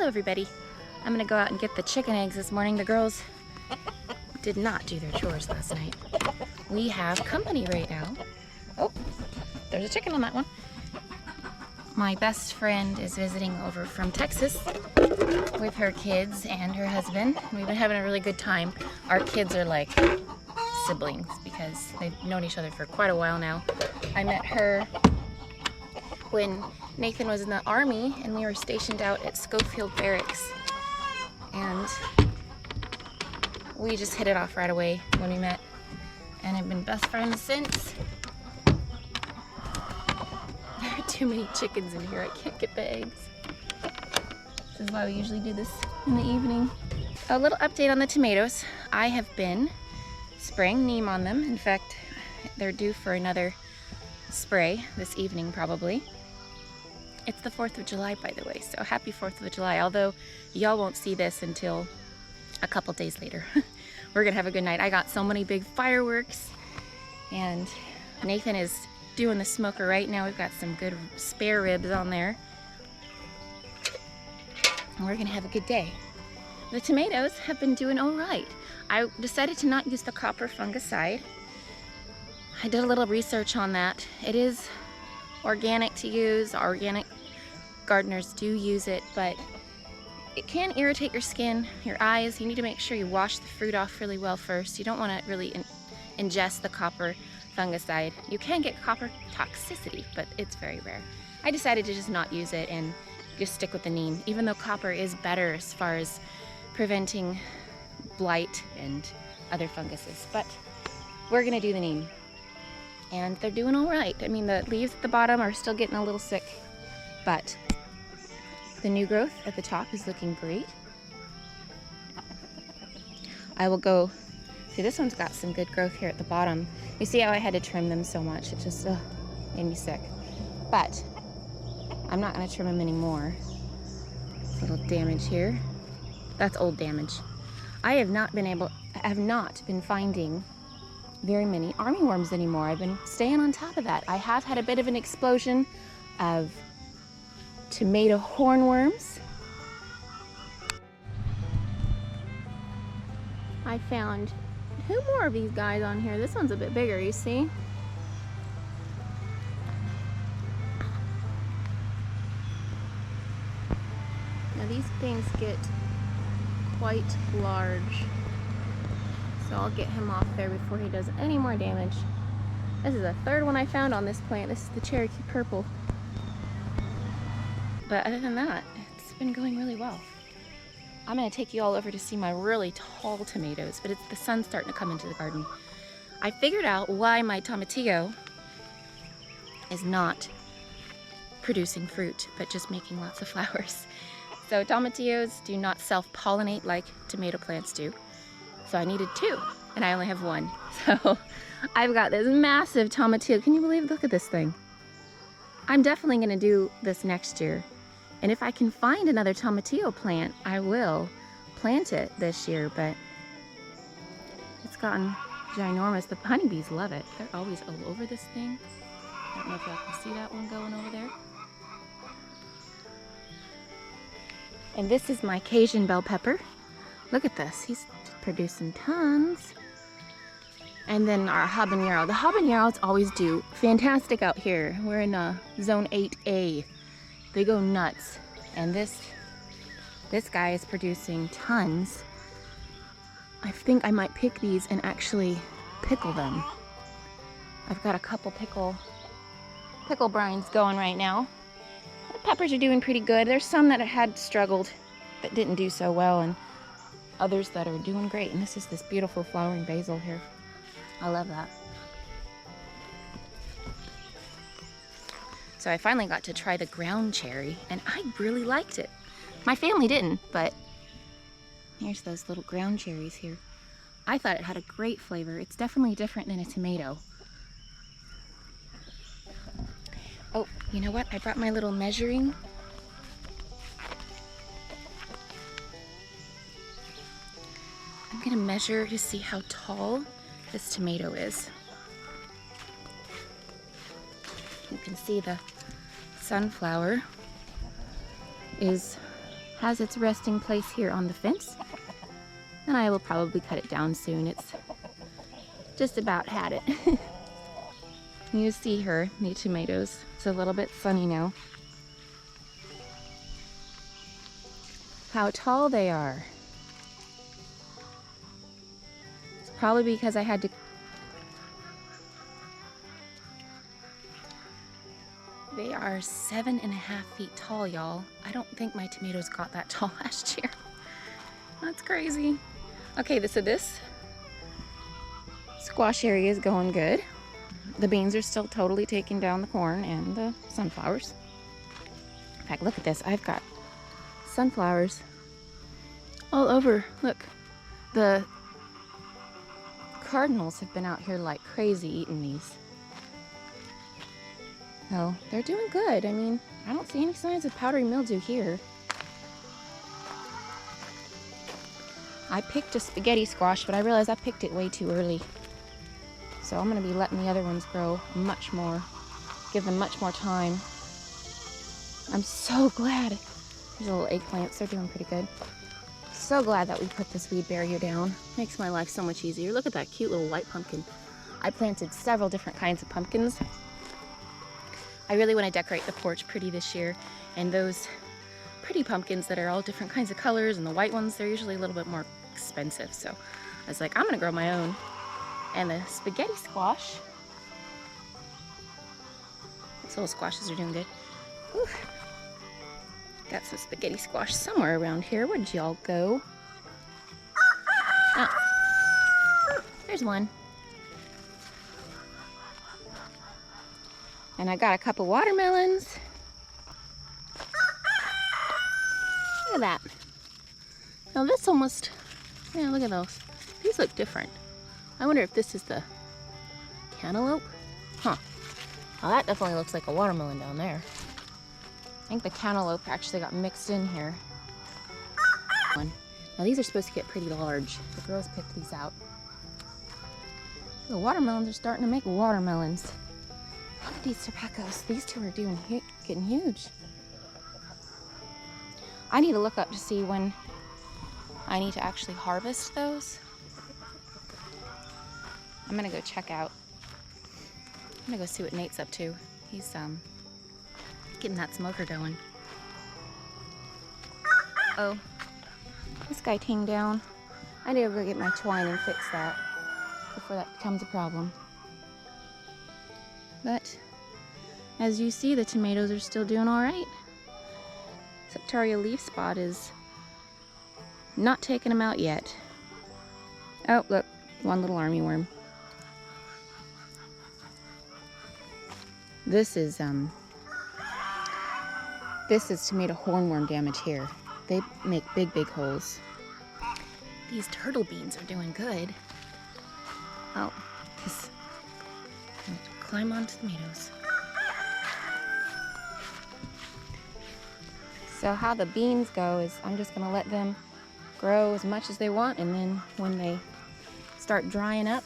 everybody. I'm gonna go out and get the chicken eggs this morning. The girls did not do their chores last night. We have company right now. Oh, there's a chicken on that one. My best friend is visiting over from Texas with her kids and her husband. We've been having a really good time. Our kids are like siblings because they've known each other for quite a while now. I met her when Nathan was in the Army and we were stationed out at Schofield Barracks. And we just hit it off right away when we met. And I've been best friends since. There are too many chickens in here. I can't get the eggs. This is why we usually do this in the evening. A little update on the tomatoes. I have been spraying neem on them. In fact, they're due for another spray this evening probably. It's the 4th of July, by the way, so happy 4th of July, although y'all won't see this until a couple days later. We're gonna have a good night. I got so many big fireworks, and Nathan is doing the smoker right now. We've got some good spare ribs on there. And we're gonna have a good day. The tomatoes have been doing all right. I decided to not use the copper fungicide. I did a little research on that. It is organic to use. Organic gardeners do use it, but it can irritate your skin, your eyes. You need to make sure you wash the fruit off really well first. You don't want to really ingest the copper fungicide. You can get copper toxicity, but it's very rare. I decided to just not use it and just stick with the neem, even though copper is better as far as preventing blight and other funguses. But we're gonna do the neem. And they're doing all right. I mean, the leaves at the bottom are still getting a little sick, but the new growth at the top is looking great. I will go, see, this one's got some good growth here at the bottom. You see how I had to trim them so much? It just made me sick. But I'm not gonna trim them anymore. A little damage here. That's old damage. I have not been finding very many armyworms anymore. I've been staying on top of that. I have had a bit of an explosion of tomato hornworms. I found 2 more of these guys on here. This one's a bit bigger, you see? Now these things get quite large. So I'll get him off there before he does any more damage. This is the 3rd one I found on this plant. This is the Cherokee Purple. But other than that, it's been going really well. I'm gonna take you all over to see my really tall tomatoes, but the sun's starting to come into the garden. I figured out why my tomatillo is not producing fruit, but just making lots of flowers. So tomatillos do not self-pollinate like tomato plants do. So I needed 2, and I only have 1. So I've got this massive tomatillo. Can you believe it? Look at this thing. I'm definitely gonna do this next year. And if I can find another tomatillo plant, I will plant it this year, but it's gotten ginormous. The honeybees love it. They're always all over this thing. I don't know if y'all can see that one going over there. And this is my Cajun bell pepper. Look at this, he's producing tons. And then our habanero. The habaneros always do fantastic out here. We're in zone 8A. They go nuts. And this guy is producing tons. I think I might pick these and actually pickle them. I've got a couple pickle brines going right now. The peppers are doing pretty good. There's some that had struggled, that didn't do so well, and others that are doing great. And this is this beautiful flowering basil here. I love that. So I finally got to try the ground cherry, and I really liked it. My family didn't, but here's those little ground cherries here. I thought it had a great flavor. It's definitely different than a tomato. Oh, you know what? I brought my little measuring. I'm gonna measure to see how tall this tomato is. You can see the sunflower is has its resting place here on the fence. And I will probably cut it down soon. It's just about had it. You see her, the tomatoes. It's a little bit sunny now. How tall they are. It's probably because I had to... They are 7.5 feet tall, y'all. I don't think my tomatoes got that tall last year. That's crazy. Okay, so this squash area is going good. The beans are still totally taking down the corn and the sunflowers. In fact, look at this. I've got sunflowers all over. Look, the cardinals have been out here like crazy eating these. Oh, they're doing good. I mean, I don't see any signs of powdery mildew here. I picked a spaghetti squash, but I realized I picked it way too early. So I'm going to be letting the other ones grow much more. Give them much more time. I'm so glad. These little eggplants, they're doing pretty good. So glad that we put this weed barrier down. Makes my life so much easier. Look at that cute little white pumpkin. I planted several different kinds of pumpkins. I really want to decorate the porch pretty this year. And those pretty pumpkins that are all different kinds of colors, and the white ones, they're usually a little bit more expensive. So I was like, I'm going to grow my own. And the spaghetti squash. These little squashes are doing good. Whew. Got some spaghetti squash somewhere around here. Where'd y'all go? Oh, there's one. And I got a couple watermelons. Look at that. Now this almost, yeah, look at those. These look different. I wonder if this is the cantaloupe? Huh. Well, that definitely looks like a watermelon down there. I think the cantaloupe actually got mixed in here. Now these are supposed to get pretty large. The girls picked these out. The watermelons are starting to make watermelons. Look at these tobaccos. These two are getting huge. I need to look up to see when I need to actually harvest those. I'm gonna go check out. I'm gonna go see what Nate's up to. He's getting that smoker going. Oh, this guy came down. I need to go get my twine and fix that before that becomes a problem. But as you see, the tomatoes are still doing all right. Septoria leaf spot is not taking them out yet. Oh, look, one little armyworm. This is tomato hornworm damage here. They make big, big holes. These turtle beans are doing good. Oh, just climb onto tomatoes. So how the beans go is I'm just gonna let them grow as much as they want, and then when they start drying up,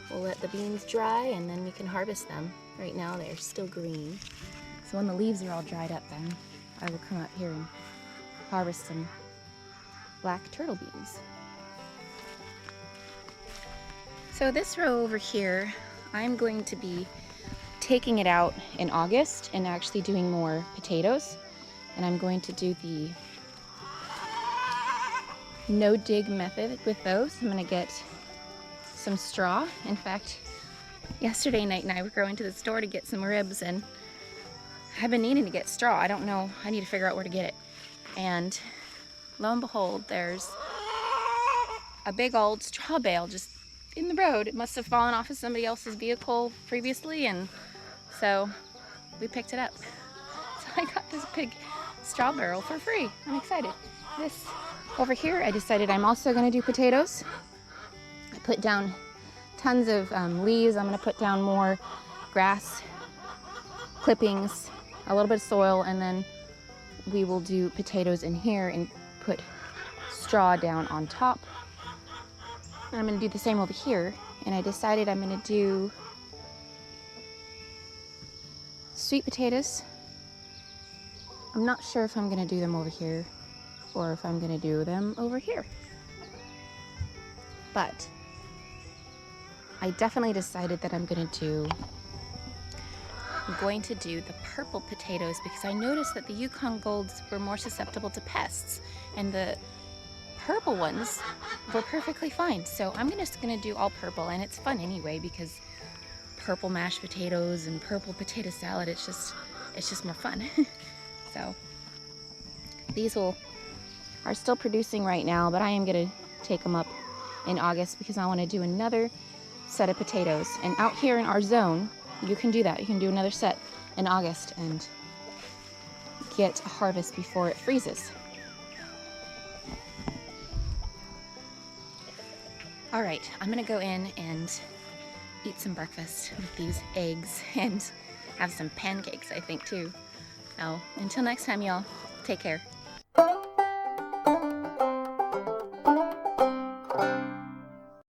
we'll let the beans dry and then we can harvest them. Right now they're still green. So when the leaves are all dried up, then I will come out here and harvest some black turtle beans. So this row over here, I'm going to be taking it out in August and actually doing more potatoes. And I'm going to do the no dig method with those. I'm gonna get some straw. In fact, yesterday Nate and I were going to the store to get some ribs, and I've been needing to get straw. I don't know, I need to figure out where to get it. And lo and behold, there's a big old straw bale just in the road. It must have fallen off of somebody else's vehicle previously, and so we picked it up. So I got this big straw barrel for free. I'm excited. This over here, I decided I'm also gonna do potatoes. I put down tons of leaves. I'm gonna put down more grass clippings, a little bit of soil, and then we will do potatoes in here and put straw down on top. And I'm gonna do the same over here. And I decided I'm gonna do sweet potatoes I'm not sure if I'm gonna do them over here or if I'm gonna do them over here. But I definitely decided that I'm going to do the purple potatoes because I noticed that the Yukon Golds were more susceptible to pests and the purple ones were perfectly fine. So I'm just going to do all purple, and it's fun anyway because purple mashed potatoes and purple potato salad, it's just more fun. So these are still producing right now, but I am going to take them up in August because I want to do another set of potatoes. And out here in our zone, you can do that. You can do another set in August and get a harvest before it freezes. All right, I'm gonna go in and eat some breakfast with these eggs and have some pancakes, I think, too. So until next time, y'all, take care.